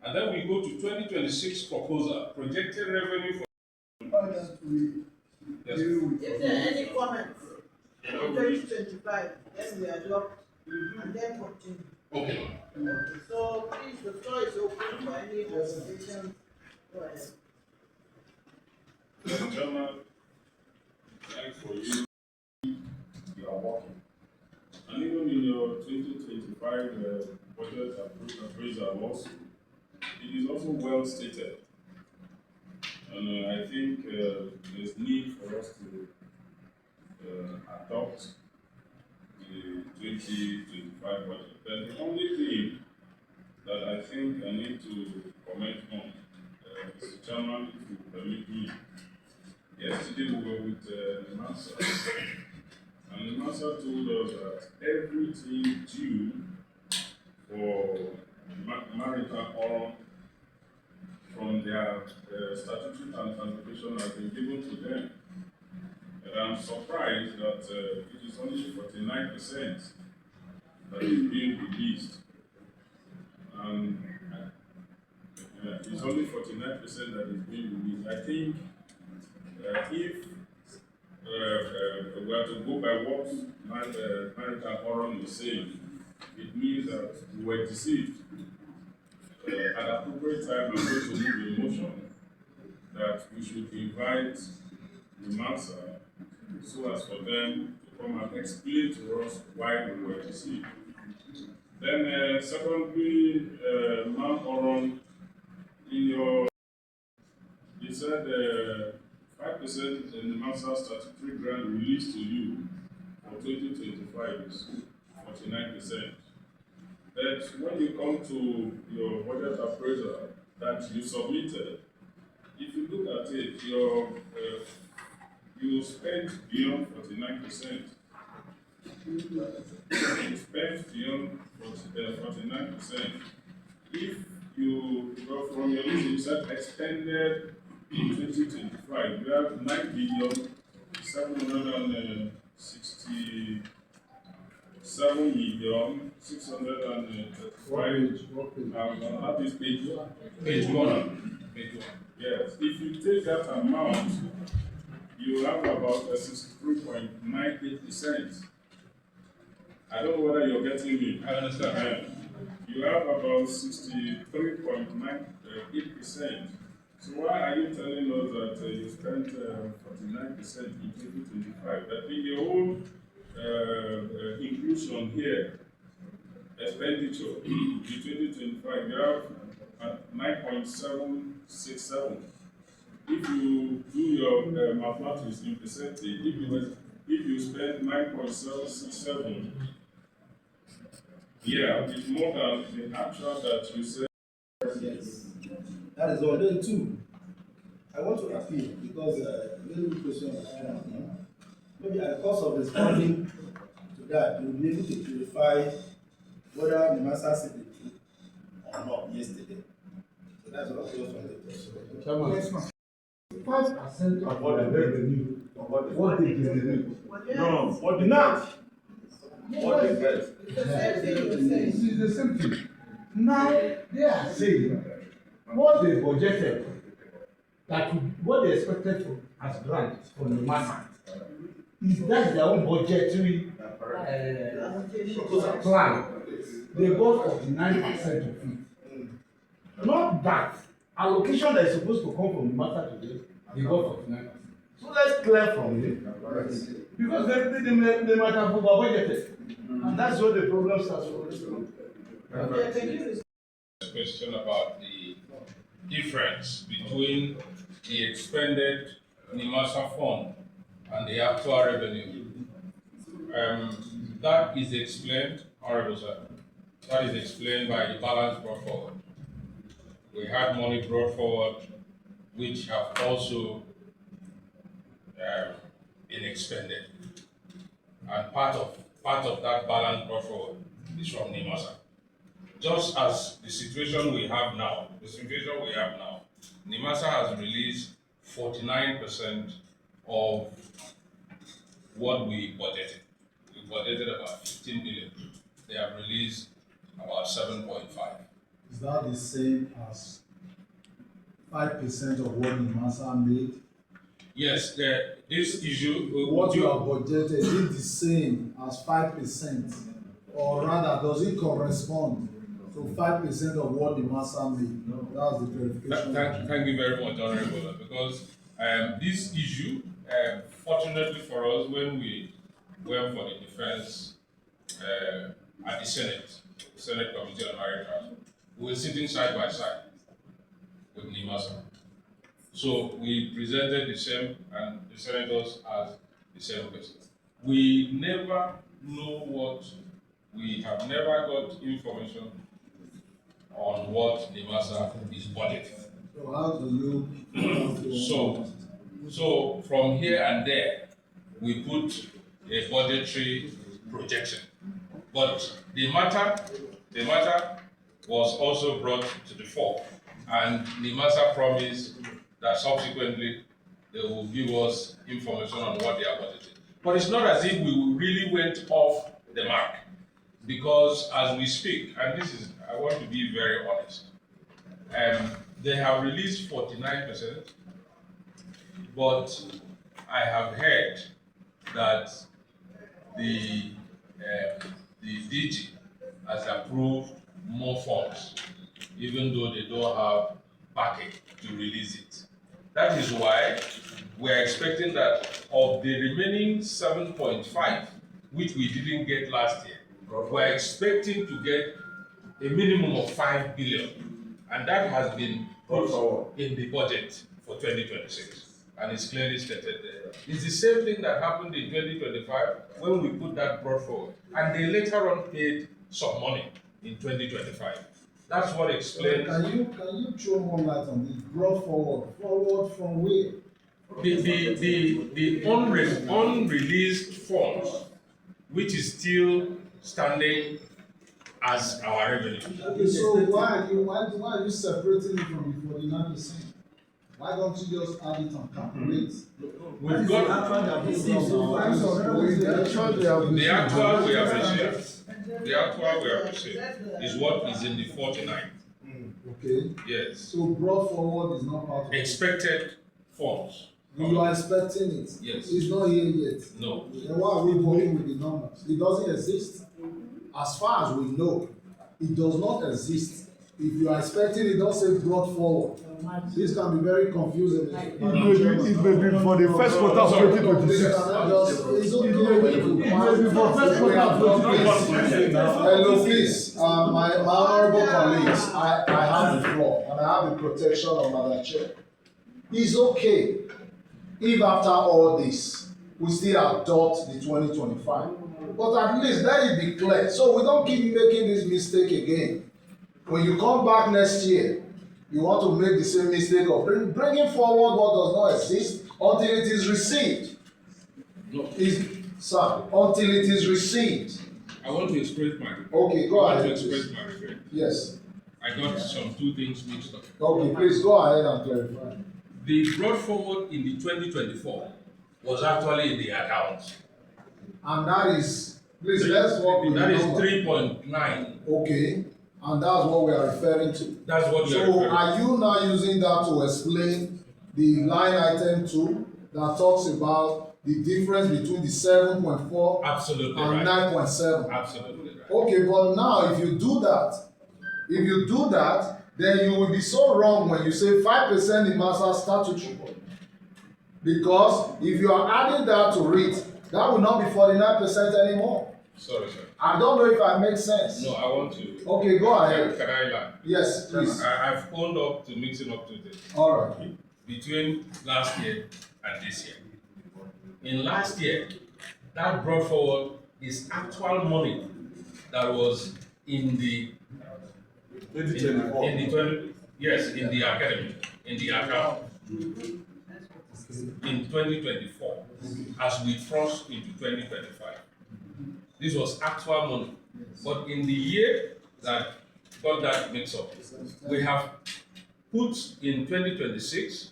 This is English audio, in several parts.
And then we go to 2026 proposal, projected revenue for. Yes. If there are any comments on 2025, then we adopt and then continue. Okay. So please, the floor is open for any observations. Go ahead. Mr. Chairman, thanks for you. You are working. And even in your 2025 budget appraisal also, it is also well stated. And I think there's need for us to adopt the 2025 budget. But the only thing that I think I need to comment on, Mr. Chairman, if you permit me, yesterday we were with the master, and the master told us that everything due for Maritime Academy from their statutory and transportation has been given to them. And I'm surprised that it is only 49% that is being released. And it's only 49% that is being released. I think if we are to go by what Maritime Forum is saying, it means that we were deceived. At appropriate time, I'm going to move a motion that we should invite the master so as for them to come and explain to us why we were deceived. Then, secondly, Mount Oron, in your, you said 5% in the master statutory grant released to you for 2025 is 49%. But when you come to your budget appraisal that you submitted, if you look at it, you spent beyond 49%. You spent beyond 49%. If you go from your list, you said extended in 2025, you have 9 billion 767 million 635. That is page one. Page one. Yes. If you take that amount, you have about 63.98%. I don't know whether you're getting me. I understand. You have about 63.98%. So why are you telling us that you spent 49% in 2025? That in your own inclusion here, expenditure in 2025, you have 9.767. If you do your mathematics in percentage, if you spend 9.767, yeah, it's more than the actual that you said. Yes. That is all. Then two, I want to appeal because many questions are coming. Maybe at the cost of responding to that, you will be able to clarify whether the master said the truth or not yesterday. So that's what I was just wanted to say. 5% of what the revenue, what they generate. No, what the net? What the net? This is the same thing. Now they are saying what they budgeted, that what they expected from as grant from the master is that their own budgetary plan. They got 49% of it. Not that allocation that is supposed to come from the master today, they got 49%. So let's clear from it. Because they might have over budgeted. And that's what the problem starts from. Question about the difference between the expended NIMASA fund and the actual revenue. That is explained, Honorable Sir, that is explained by the balance brought forward. We had money brought forward which have also been expended. And part of that balance brought forward is from NIMASA. Just as the situation we have now, NIMASA has released 49% of what we budgeted. We budgeted about 15 billion. They have released about 7.5. Is that the same as 5% of what Nimasa made? Yes, this issue. What you have budgeted, is it the same as 5%? Or rather, does it correspond to 5% of what Nimasa made? That's the clarification. Thank you very much, Honorable, because this issue, fortunately for us, when we went for the defense at the Senate Committee on Maritime, we were sitting side by side with NIMASA. So we presented the same, and the senators asked the same question. We never know we have never got information on what NIMASA is budgeting. So how do you? So from here and there, we put a budgetary projection. But the matter was also brought to the fore, and NIMASA promised that subsequently they will give us information on what they are budgeting. But it's not as if we really went off the mark, because as we speak, and I want to be very honest, they have released 49%, but I have heard that the DG has approved more funds, even though they don't have backing to release it. That is why we're expecting that of the remaining 7.5, which we didn't get last year, we're expecting to get a minimum of 5 billion, and that has been put in the budget for 2026, and it's clearly stated there. It's the same thing that happened in 2025 when we put that brought forward, and they later on paid some money in 2025. That's what explains. Can you throw more light on this? Brought forward from where? The unreleased funds, which is still standing as our revenue. Okay, so why are you separating it from the 49%? Why don't you just add it and calculate? We've got the actual we have received is what is in the 49. Okay. Yes. So brought forward is not part of Expected funds. You are expecting it. Yes. It's not here yet. No. Then why are we working with the numbers? It doesn't exist. As far as we know, it does not exist. If you are expecting it, don't say brought forward. This can be very confusing. It may be for the first quarter of 2026. It's okay. Hello, please. My honorable colleagues, I have the floor and I have the protection of Madam Chair. It's okay if after all this, we still adopt the 2025. But at least let it be clear, so we don't keep making this mistake again. When you come back next year, you want to make the same mistake of bringing forward what does not exist until it is received. No. Sir, until it is received. I want to express my. Okay, go ahead. I want to express my regret. Yes. I got some two things mixed up. Okay, please go ahead and clarify. The brought forward in the 2024 was actually in the account. And that is, please let's work with that the is number. 3.9. Okay, and that's what we are referring to. That's what you are So referring to. are you now using that to explain the line item 2 that talks about the difference between the 7.4 Absolutely and right. 9.7? Absolutely right. Okay, but now if you do that, then you will be so wrong when you say 5% in master statutory. Because if you are adding that to it, that will not be 49% anymore. Sorry, sir. I don't know if I make sense. No, I want to. Okay, go ahead. Can I learn? Yes, please. I've owned up to mixing up 2 things All right. between last year and this year. In last year, that brought forward is actual money that was in the in the 20, yes, in the academy, in the account in 2024 as we crossed into 2025. This was actual money. But in the year that got that mix up, we have put in 2026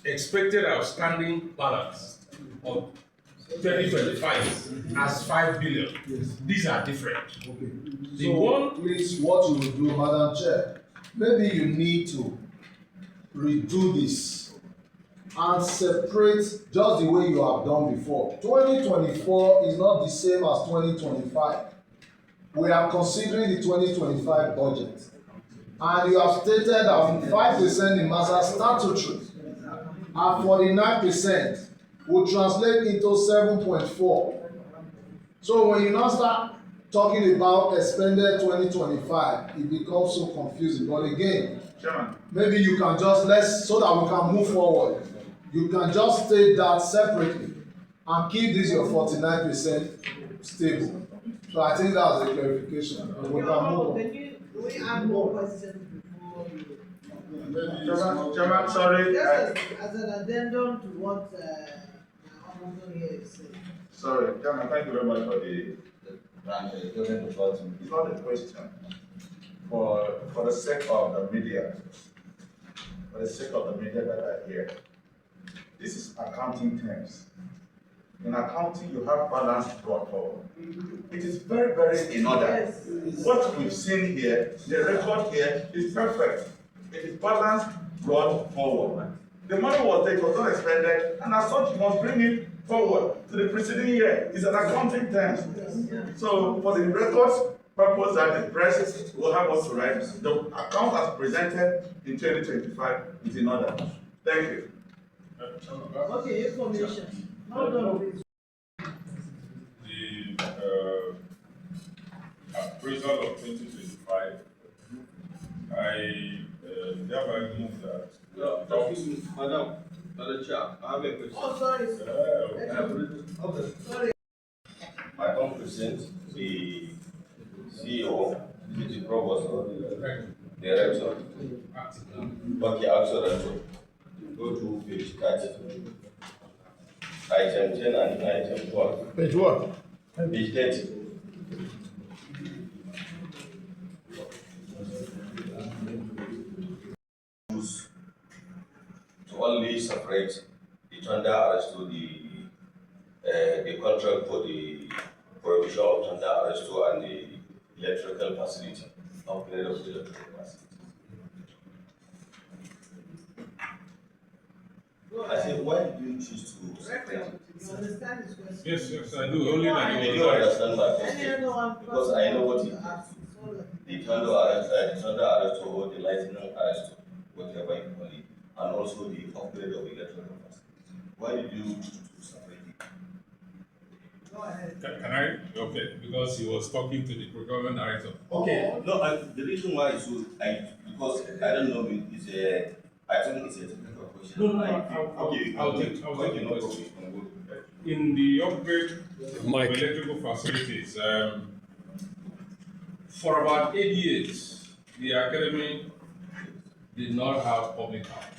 expected outstanding balance of 2025 as 5 billion. Yes. These are different. Okay. The So, one, please, what you will do, Madam Chair, maybe you need to redo this and separate just the way you have done before. 2024 is not the same as 2025. We are considering the 2025 budget. And you have stated that 5% in Massa statutory and 49% will translate into 7.4. So when you now start talking about expended 2025, it becomes so confusing. But again, Chairman, maybe you can just so that we can move forward. You can just state that separately and keep this your 49% stable. So I think that's a clarification. We can move on. Do we add more questions before you? Chairman, sorry. Just as an addendum to what my honorable here is saying. Sorry, Chairman, thank you very much for the it's not a question. For the sake of the media, that are here, this is accounting terms. In accounting, you have balance brought forward. It is very, very in order. Yes. What we've seen here, the record here is perfect. It is balance brought forward. The money was there, it was not expended, and as such, you must bring it forward to the preceding year. It's an accounting term. So, for the records purpose that the press will have us to write, the account as presented in 2025 is in order. Thank you. Okay, information. Hold on, please. The appraisal of 2025, I thereby move that. Madam Chair, I have a question. Oh, sorry, sir. Okay. Sorry. I don't present the CEO, the provost, or the director. Okay, actually, go to page 30. Item 10 and item 12. Page what? Page 30. To only separate the thunder arrest to the contract for the provision of thunder arrest and the electrical facility, upgrade of the electrical facility. I said, why did you choose to separate it? You understand this question? Yes, I do. Only that Did it you was understand my Any question? other one? Because I know what it is. The The thunder arrest or the lightning arrest, whatever you call it, and also the upgrade of electrical facility. Why did you choose to separate it? Go ahead. Can I? Okay, because he was talking to the procurement director. Okay, no, the reason why is because I don't know, I think it's a technical question. I'll take the question. In the upgrade of electrical facilities, for about 8 years, the academy did not have public power.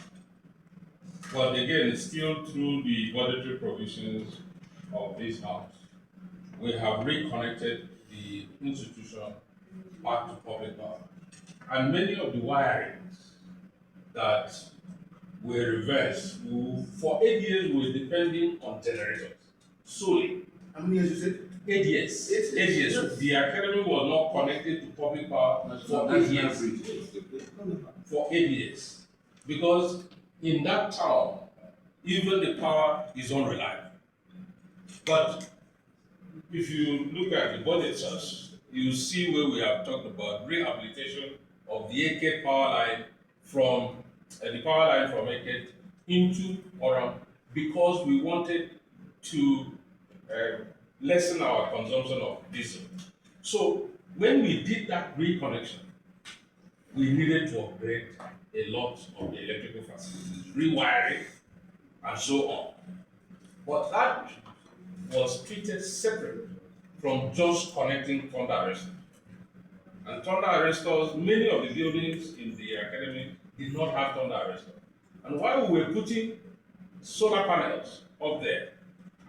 But again, still through the budgetary provisions of this house, we have reconnected the institution back to public power. And many of the wirings that were reversed, for 8 years, were depending on generators solely. How many years you said? 8 years. 8 years. The academy was not connected to public power for 8 years. For 8 years. Because in that town, even the power is unreliable. But if you look at the budget charts, you see where we have talked about rehabilitation of the AK power line from the power line from AK into Oram, because we wanted to lessen our consumption of diesel. So when we did that reconnection, we needed to upgrade a lot of the electrical facilities, rewiring, and so on. But that was treated separate from just connecting thunder arrestors. And thunder arrestors, many of the buildings in the academy did not have thunder arrestors. And while we were putting solar panels up there,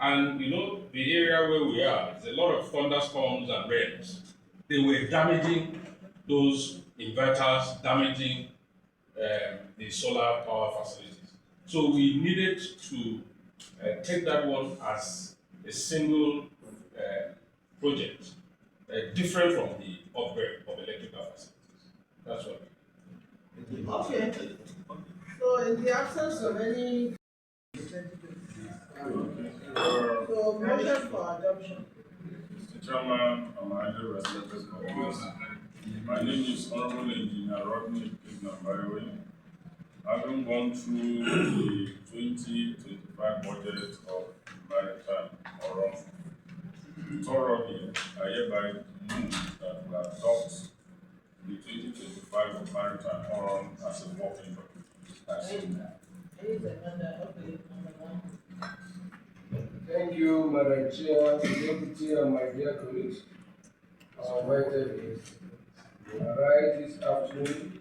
and you know, the area where we are, there's a lot of thunderstorms and rains, they were damaging those inverters, damaging the solar power facilities. So we needed to take that one as a single project, different from the upgrade of electrical facilities. That's what. Okay. So in the absence of any, so motion for adoption. Mr. Chairman, I'm highly respected colleagues. My name is Honorable Engineer Rodney Nambayewe. Having gone through the 2025 budget of Maritime or thoroughly, I hereby move that we adopt the 2025 of Maritime or as a working document. Thank you, Madam Chair, Deputy, and my dear colleagues. Invited guests. I rise this afternoon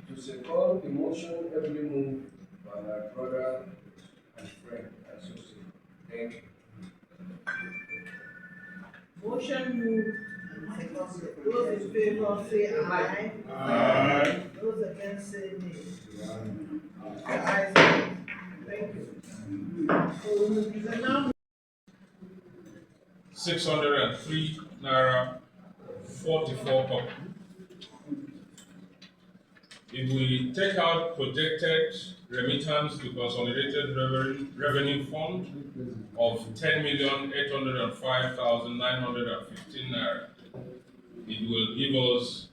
to second the motion heavily moved by my brother and friend and associate. Thank you. Motion moved and seconded. Those in favor say aye. Aye. Those against say nay. The ayes have it. Thank you. So we will now 603 naira 44 kobo. If we take out projected remittance to consolidated revenue fund of 10,805,915 naira, it will give us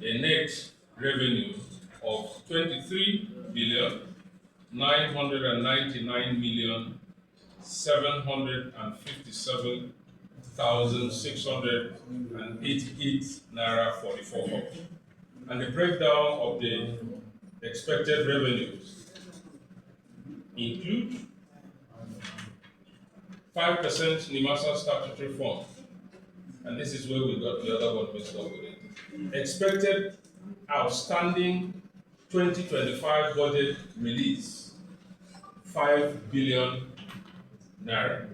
a net revenue of 23,999,757,688 naira 44 kobo. And the breakdown of the expected revenues include 5% NIMASA statutory fund, and this is where we got the other one mixed up with it. Expected outstanding 2025 budget release, 5 billion naira.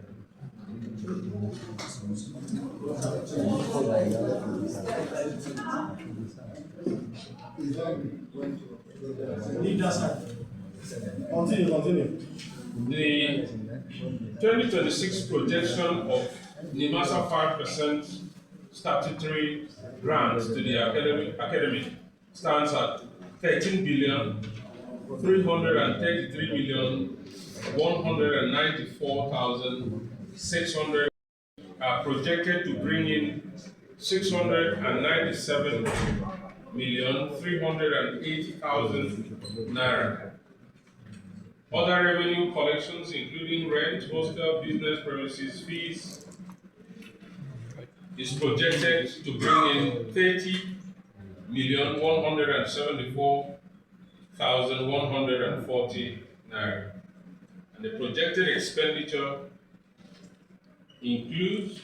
Leave that side. Continue. The 2026 projection of NIMASA 5% statutory grants to the academy stands at 13,333,194,600 are projected to bring in 697,380,000 naira. Other revenue collections, including rent, hostel, business premises fees, is projected to bring in 30,174,140 naira. And the projected expenditure includes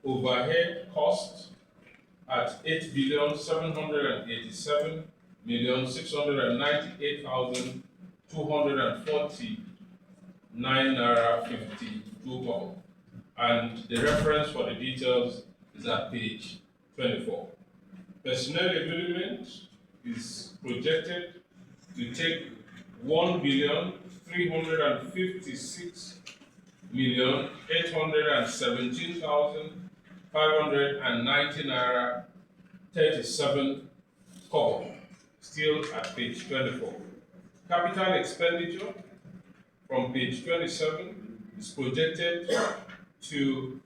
overhead costs at 8,787,698,249 naira 52 kobo. And the reference for the details is at page 24. Personnel agreement is projected to take 1,356,817,590 naira 37 kobo, still at page 24. Capital expenditure from page 27 is projected to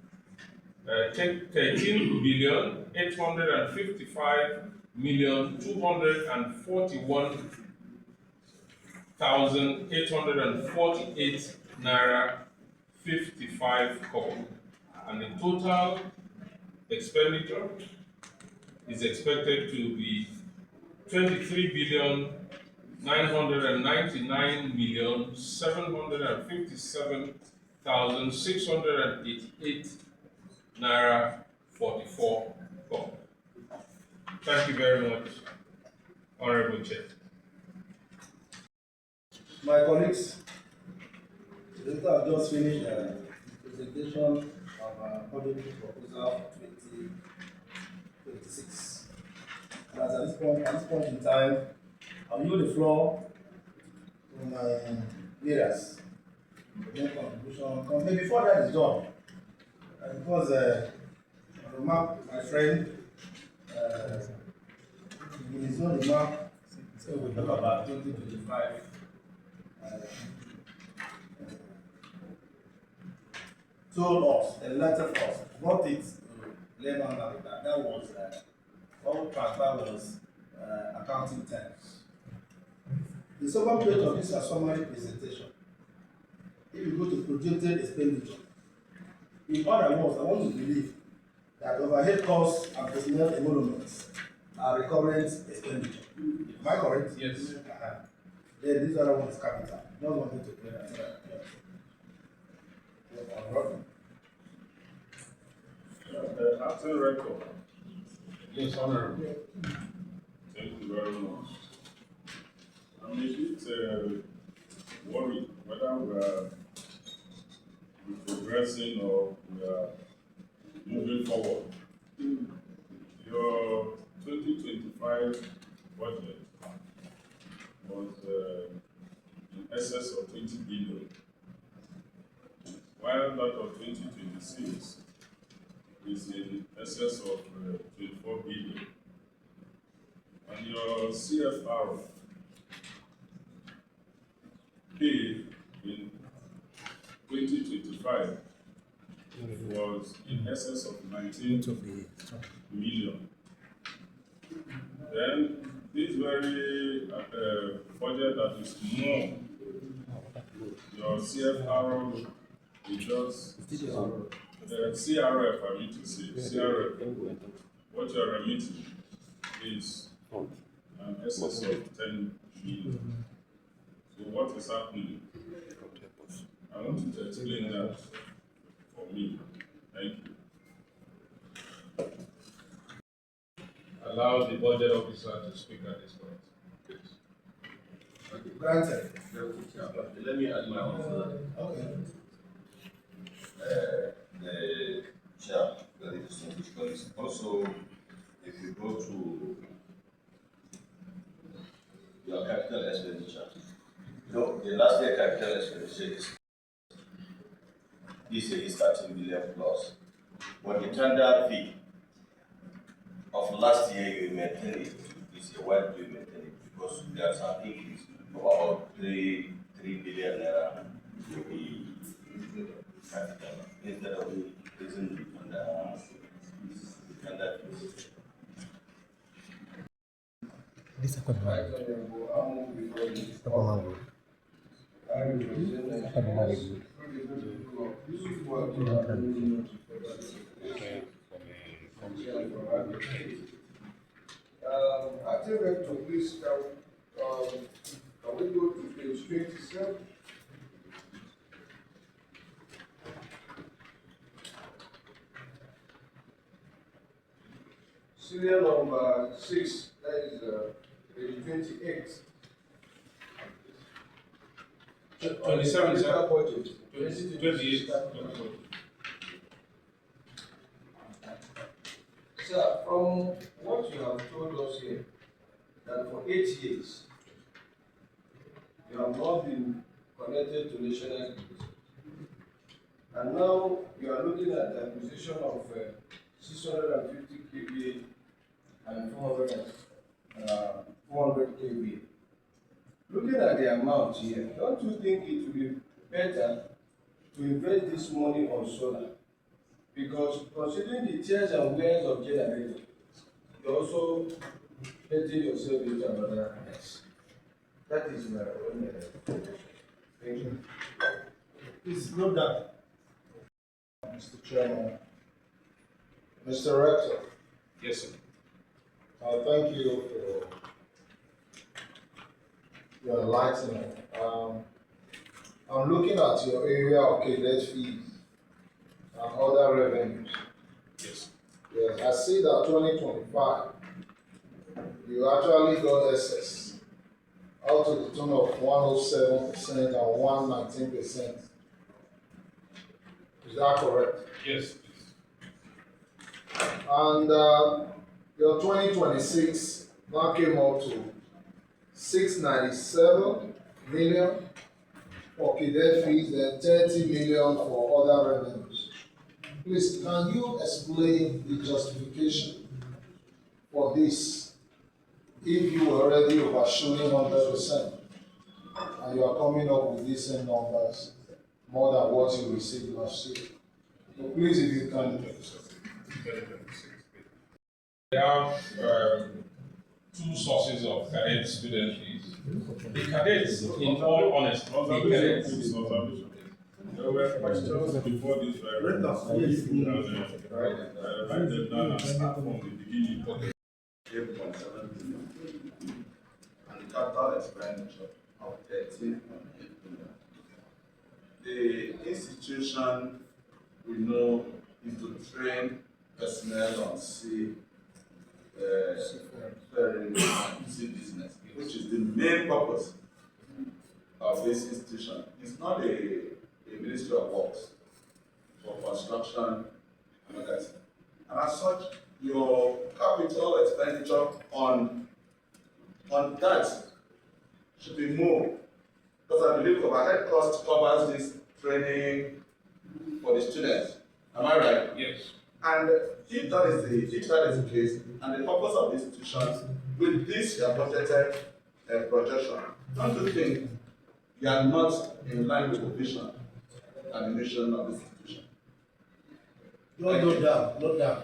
take 13,855,241,848 naira 55 kobo, and the total expenditure is expected to be 23,999,757,688 naira 44 kobo. Thank you very much, Honorable Chair. My colleagues, the I've just finished the presentation of our budget proposal for 2026. And at this point in time, I'll yield the floor to my leaders make contribution. Maybe before that is done, because my friend, in his own remark, so we talk about 2025. Told us, alerted us, brought it to layman that that was all transfer was accounting terms. The second page of this is a summary presentation. If you go to projected expenditure, in other words, I want to believe that overhead costs and personnel emoluments are recurrent expenditure. Am I correct? Yes. Then this other one is capital. Not wanted to play that. Acting record. Yes, Honorable. Thank you very much. I'm a bit worried whether we're progressing or we are moving forward. Your 2025 budget was in excess of 20 billion, while that of 2026 is in excess of 24 billion. And your CFR pay in 2025 was in excess of 19 million. Then this very budget that is more, your CFR is just CRF, I mean to say, CRF, what you are remitting is an excess of 10 million. So what is happening? I want you to explain that for me. Thank you. Allow the budget officer to speak at this point, please. Granted. Let me add my own to that. Okay. The chair, very distinguished colleagues. Also, if you go to your capital expenditure, no, the last year capital expenditure this year is 13 billion plus. But the tender fee of last year, you maintain it. This year, why do you maintain it? Because there is an increase of about 3 billion naira to the capital instead of increasing the tender fees. Right, Honorable, I'll move before you. I represent Acting Rector, please, can we go to page 27? Serial number 6, that is page 28. 27, sir. Budget. 28. Sir, from what you have told us here, that for 8 years, you have not been connected to national grid. And now you are looking at the acquisition of 650 kVA and 400 kVA. Looking at the amount here, don't you think it would be better to invest this money on solar? Because considering the tears and wears of generator, you're also getting yourself into another mess. That is my own thank you. Please note that. Mr. Chairman. Mr. Rector, Yes, sir. thank you for your enlightenment. I'm looking at your area of cadet fees and other revenues. Yes. Yes, I see that 2025, you actually got excess out to the tune of 107% and 119%. Is that correct? Yes, please. And your 2026 now came up to 697 million pocketed fees, then 30 million for other revenues. Please, can you explain the justification for this? If you were already overshooting 100% and you are coming up with these same numbers more than what you received last year. So please, if you can. There are two sources of cadet student fees. The cadets, in all honesty, the cadets. There were questions before this, write them down and start from the beginning. 8.7 billion. And capital expenditure of 13.8 billion. The institution we know is to train personnel on sea business, which is the main purpose of this institution. It's not a Ministry of Works for construction and organizing. And as such, your capital expenditure on that should be more. Because I believe overhead cost covers this training for the students. Am I right? Yes. And if that is the case, and the purpose of this institution, with this your budgeted projection, don't you think you are not in line with the vision and the mission of this institution? Note down.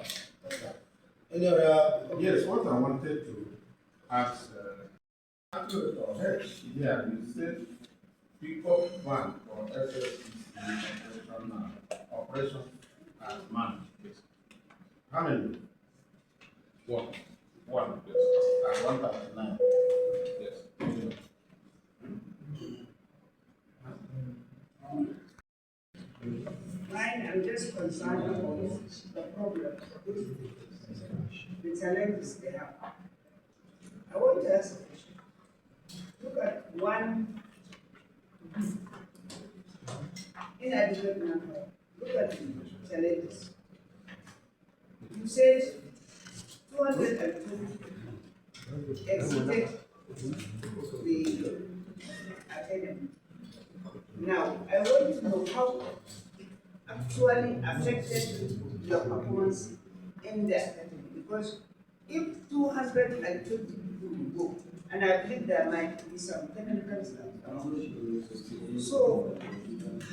Any other? Yes, what I wanted to ask, yeah, you said pick up one for SSC operation and man. How many? One. Yes. And 139. Yes. Mine, I'm just concerned about the problem, the challenges they have. I want to ask a question. Look at one inadequate number. Look at the challenges. You said 220 exited the academy. Now, I want to know how actually affected your performance in the academy, because if 220 people will go, and I believe there might be some technical stuff, so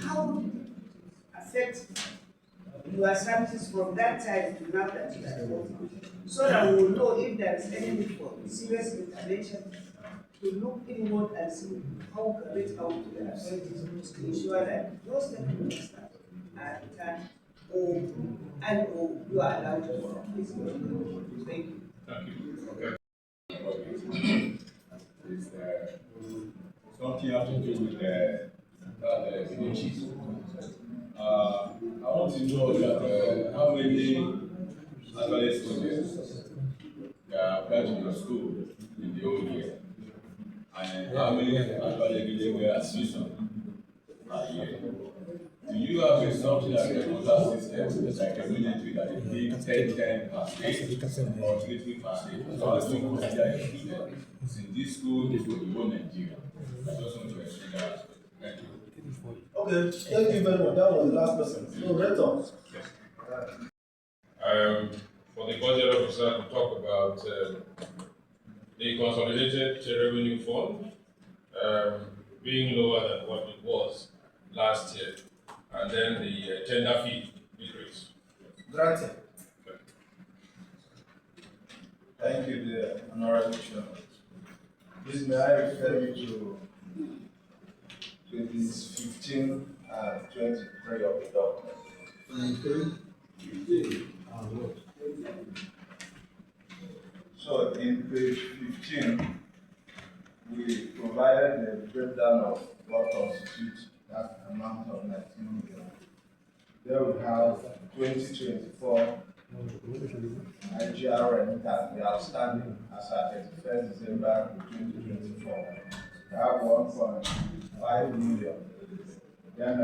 how did it affect your services from that time to now that you are working, so that we will know if there is any need for serious intervention to look inward and see how can reach out to the authorities to ensure that those technical staff are returned or you are allowed to work. Thank you. Thank you. Okay. It's something you have to do with the chiefs. I want to know that how many advanced students applied to your school in the old year, and how many actually were admission per year. Do you have something like a quota system, like a military that is being 10 per state or 20 per state? So as to consider a student in this school is for the whole Nigeria. I just want to explain that aspect. Thank you. Okay, thank you very much. That was the last person. So, Reto. Yes. For the budget officer to talk about the consolidated revenue fund being lower than what it was last year, and then the tender fee decrease. Granted. Thank you, the Honorable Chairman. Please, may I refer you to pages 15 and 23 of the document. So, in page 15, we provided a breakdown of what constitutes that amount of 19 million. There we have 2024 IGRM that the outstanding as at 31st December 2024. We have 1.5 million. Then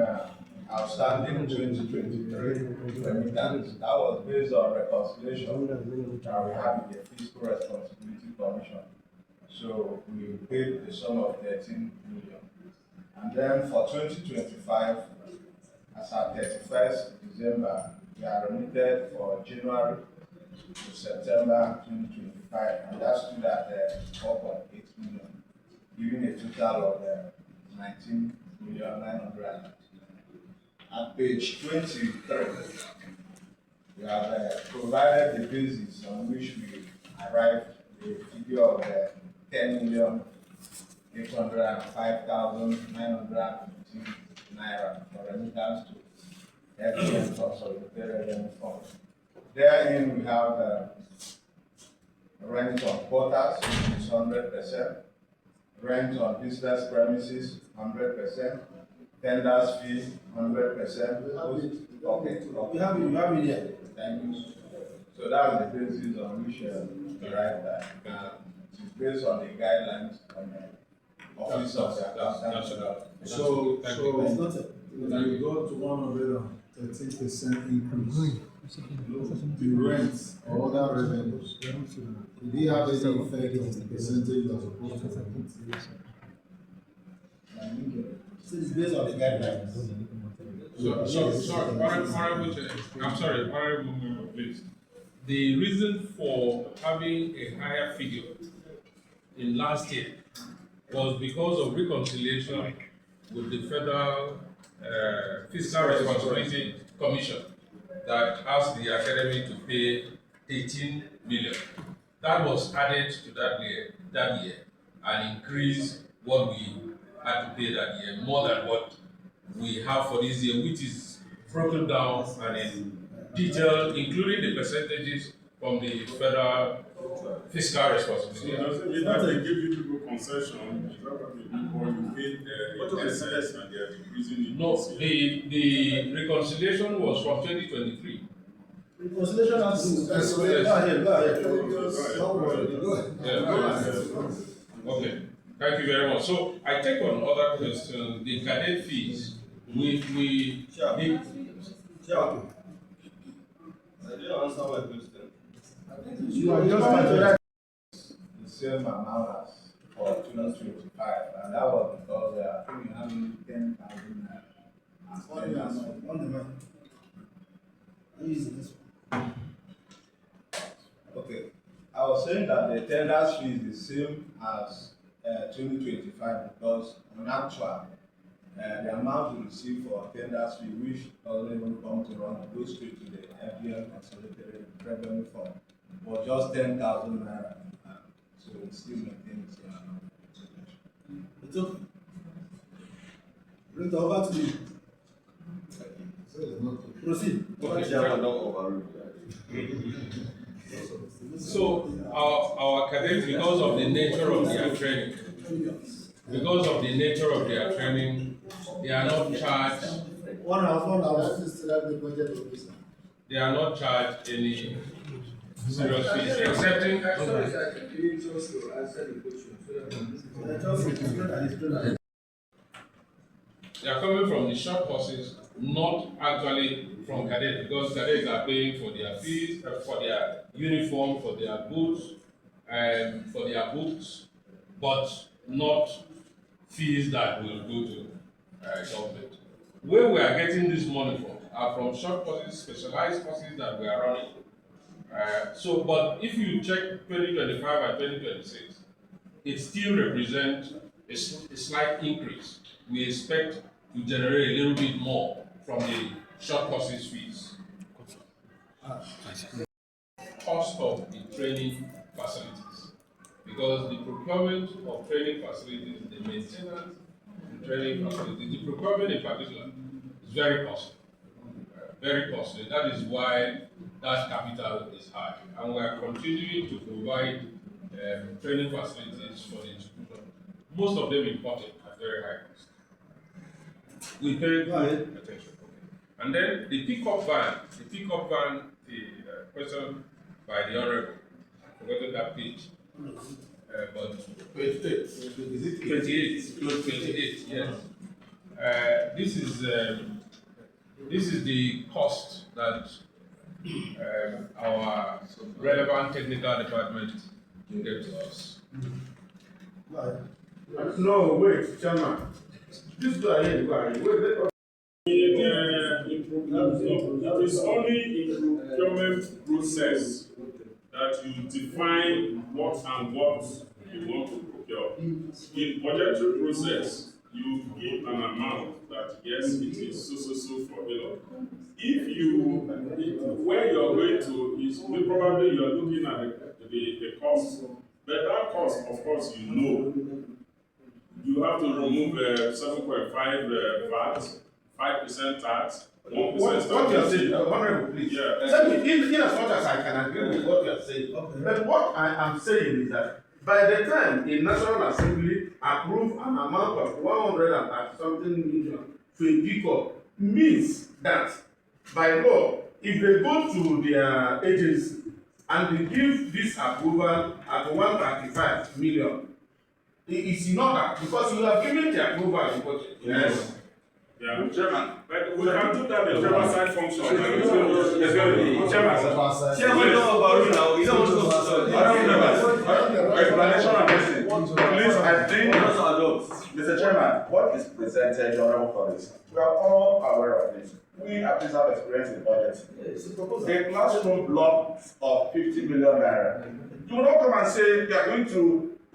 outstanding 2023 remittance. That was based on reconciliation that we have in the Fiscal Responsibility Commission. So we paid the sum of 13 million. And then for 2025, as at 31st December, we are remitted for January to September 2025, and that stood at 4.8 million, giving a total of 19,900,000. At page 23, we have provided the basis on which we arrived at the figure of 10,805,915 naira for remittance to FGM Consolidated Revenue Fund. Therein we have rent on quarters, which is 100%, rent on business premises, 100%, tenders fee, 100%. Okay. You have it here. Thank you. So that's the basis on which we arrived at. It is based on the guidelines from the Office of the Accountant. So when you go to 113% increase, the rent or other revenues, did it have any effect on the percentage that was supposed to be? So it's based on the guidelines. Honorable member, please. The reason for having a higher figure in last year was because of reconciliation with the Federal Fiscal Responsibility Commission that asked the Academy to pay 18 million. That was added to that year and increased what we had to pay that year, more than what we have for this year, which is broken down and in detail, including the percentages from the Federal Fiscal Responsibility. So does it mean that they give you people concession? Is that what they do, or you pay excess and they are decreasing it? No, the reconciliation was from 2023. Reconciliation has to do. Go ahead. Okay, thank you very much. So I take on other questions, the cadet fees. Sure. I didn't answer my question. You are just the same amount as for 2025, and that was because I think we have 10,000 On the mind. Use this one. Okay, I was saying that the tenders fee is the same as 2025 because on actual, the amount we receive for tenders fee, which doesn't even come to run, goes straight to the FDM Consolidated Revenue Fund, was just 10,000 naira. So it still maintains the same amount. It's okay. Bring it over to you. Proceed. So our cadets, because of the nature of their training, they are not charged. They are not charged any serious fees, excepting. They are coming from the short courses, not actually from cadets, because cadets are paying for their fees, for their uniform, for their boots, and for their books, but not fees that will go to government. Where we are getting this money from are from short courses, specialized courses that we are running. But if you check 2025 and 2026, it still represents a slight increase. We expect to generate a little bit more from the short courses fees. Cost of the training facilities, because the procurement of training facilities, the maintenance, the training facilities, the procurement in particular is very costly. Very costly. That is why that capital is high, and we are continuing to provide training facilities for the institution. Most of them imported at very high cost. We pay attention. Okay. And then the pickup van, the question by the honorable, I forgot that page. But 28, yes. This is the cost that our relevant technical department gave to us. No, wait, Chairman. This go ahead, go ahead. Wait, let us. It is only in procurement process that you define what and what you want to procure. In budgetary process, you give an amount that yes, it is so for Elon. If you where you're going to is probably you're looking at the cost, but that cost, of course, you know. You have to remove 7.5 VAT, 5% tax, 1% What you're saying, Honorable, please. Yeah. Let me, in as much as I can agree with what you're saying, but what I am saying is that by the time the National Assembly approve an amount of 100 and something million to a pickup, means that by law, if they go to their agency and they give this approval at 135 million, it's in order because you have given the approval in budget. Yes. Yeah, Chairman, but we can do that in the oversight function. Chairman, explanation and listening. Please, I think, Mr. Chairman, what is presented, your honorable colleagues, we are all aware of this. We at least have experience in the budget. A classroom block of 50 million naira. You will not come and say you are going to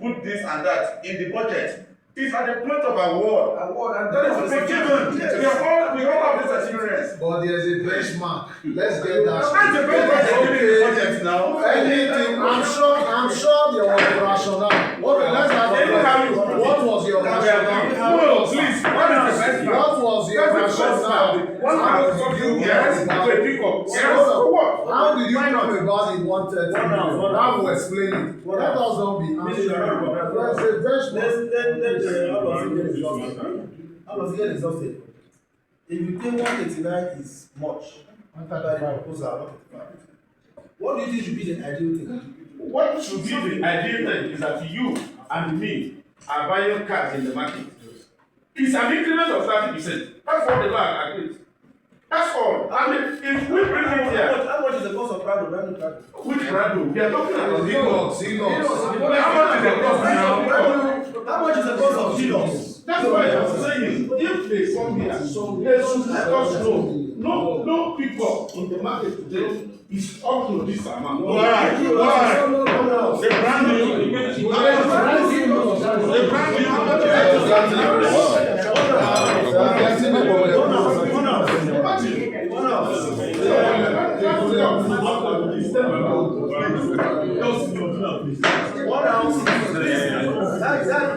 put this and that in the budget. It's at the point of award. And that is to be given. We all have this experience. But there's a benchmark. Let's get that. That's the benchmark for giving the budget now. Anything, I'm sure there was a rationale. Okay, let's have a question. What was your rationale? No, please. What is the benchmark? What was your rationale? How did you Yes, about to a pickup. Yes, for what? How did you come about in 130 million? That will explain it. Let us not be answering. There's a benchmark. How does it get exhausted? If you think 189 is much, by the proposal, 135. What do you think should be the ideal thing? What should be the ideal thing is that you and me are buying cars in the market. It's an increment of 30%. That's what the law agrees. That's all. I mean, if we bring it here. How much is the cost of Prado, brand new Prado? Which Prado? We are talking about Xenos. How much is the cost now? How much is the cost of Xenos? That's why I'm saying, if they come here, so they should let us know. No people in the market today is up to this amount. Why? The brand new. How much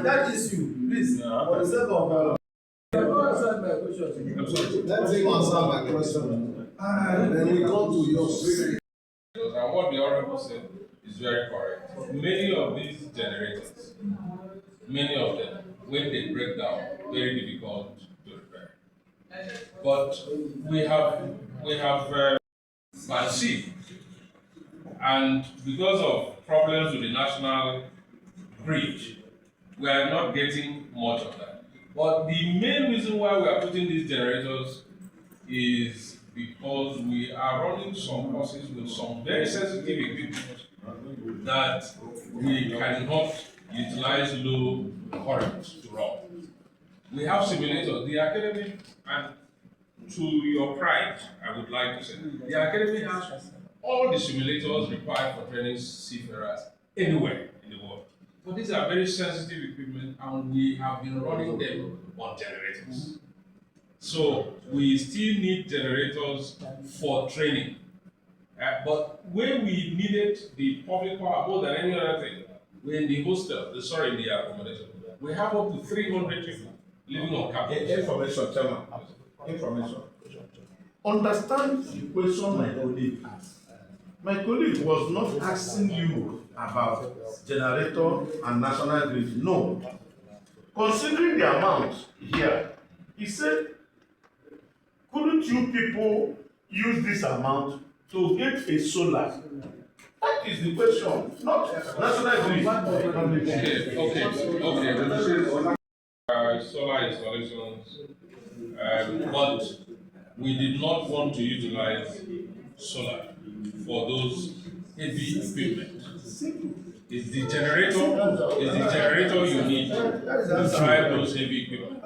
That issue, please, for the sake of Let him answer my question. Then we come to yours. And what the Honorable said is very correct. Many of these generators, many of them, when they break down, very difficult to repair. But we have by sea, and because of problems with the national grid, we are not getting much of that. But the main reason why we are putting these generators is because we are running some courses with some very sensitive equipment that we cannot utilize low current to run. We have simulators. The Academy, and to your pride, I would like to say, the Academy has all the simulators required for training seafarers anywhere in the world. But these are very sensitive equipment, and we have been running them on generators. So we still need generators for training. But where we needed the public power more than any other thing, we're in the hostel, in the accommodation. We have up to 300 people living on campus. Information, Chairman. Information. Understand the question my colleague asked. My colleague was not asking you about generator and national grid. No. Considering the amount here, he said, couldn't you people use this amount to get a solar? That is the question, not national grid. Okay. Solar installations, but we did not want to utilize solar for those heavy equipment. It's the generator you need to drive those heavy equipment.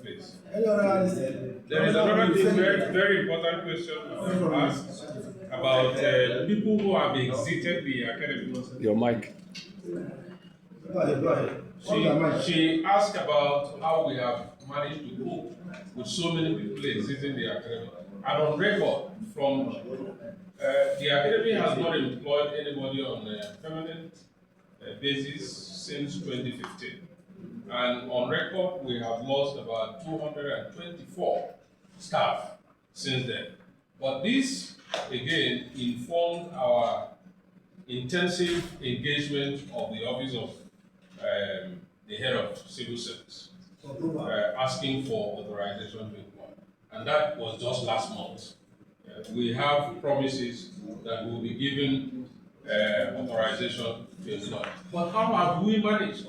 Please. There is another thing, very important question asked about people who have exited the academy. Your mic. Go ahead. She asked about how we have managed to cope with so many people exiting the academy. And on record, from the academy has not employed anybody on a permanent basis since 2015. And on record, we have lost about 224 staff since then. But this, again, informed our intensive engagement of the Office of the Head of Civil Service, asking for authorization to employ. And that was just last month. We have promises that we will be given authorization to employ. But how have we managed?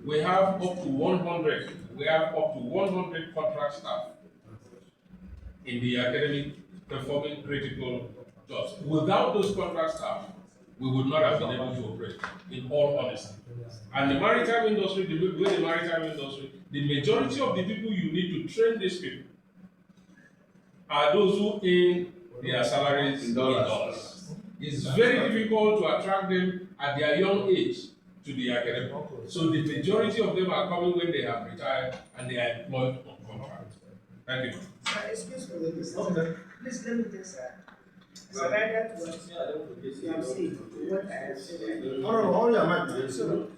We have up to 100. We have up to 100 contract staff in the academy performing critical jobs. Without those contract staff, we would not have been able to operate, in all honesty. And the maritime industry, the majority of the people you need to train these people are those who earn their salaries in dollars. It's very difficult to attract them at their young age to the academy. So the majority of them are coming when they have retired and they are employed on contract. Thank you. Sir, excuse me, Mr. Please let me just surrender to what you have said, to what I have said. Hold your mic, man. So,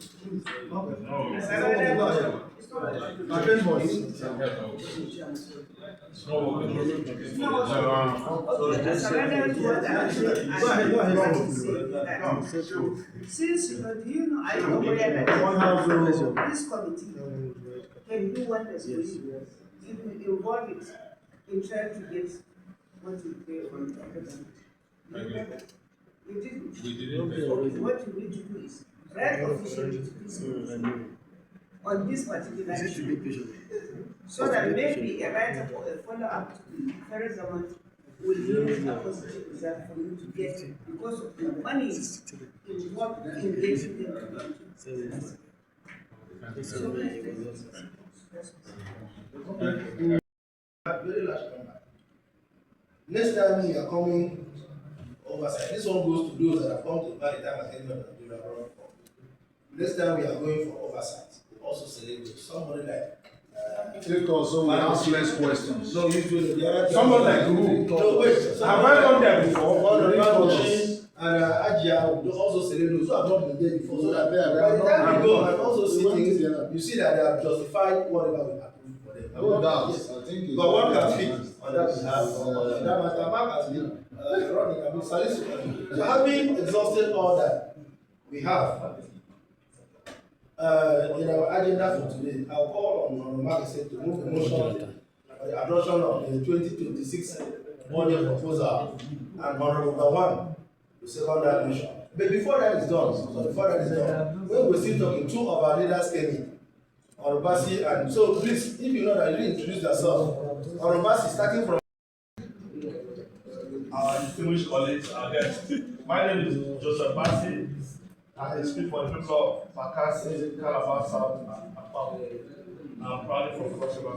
since do you know, I know where that this committee can do wonders for you. If you involve it in trying to get what you pay on the government. You didn't. We didn't. What you need to do is write officially to this committee on this particular issue, so that maybe a write-up or a follow-up to the federal government will yield a positive result for you to get, because of the money involved in getting them to do. Very large number. Next time you are coming oversight, this one goes to those that have come to Maritime Academy. Next time we are going for oversight, we also select somebody like Take also we ask less questions. no, usually the other Someone like who? No, wait. Have I done that before? And Ajia will also select those who have not been there before, so that They are by the time not- you go and also see things, you see that they have justified whatever we approve for them. No doubt. Yes. I think it's. But one can speak on that behalf, on that matter, Mark has been running, I mean, soliciting. So having exhausted all that we have, in our agenda for today, I'll call on Mark to move the motion for the adoption of the 2026 budget proposal and Honorable One to second that motion. But before that is done, when we're still talking, two of our leaders came in. Orobasi, and so please, if you know that you didn't introduce yourself, Orobasi, starting from our distinguished colleagues, our guests. My name is Joseph Bassi. I speak for the people of Bakassi, Calabar South, and Akpabio. I'm proudly from Cross River.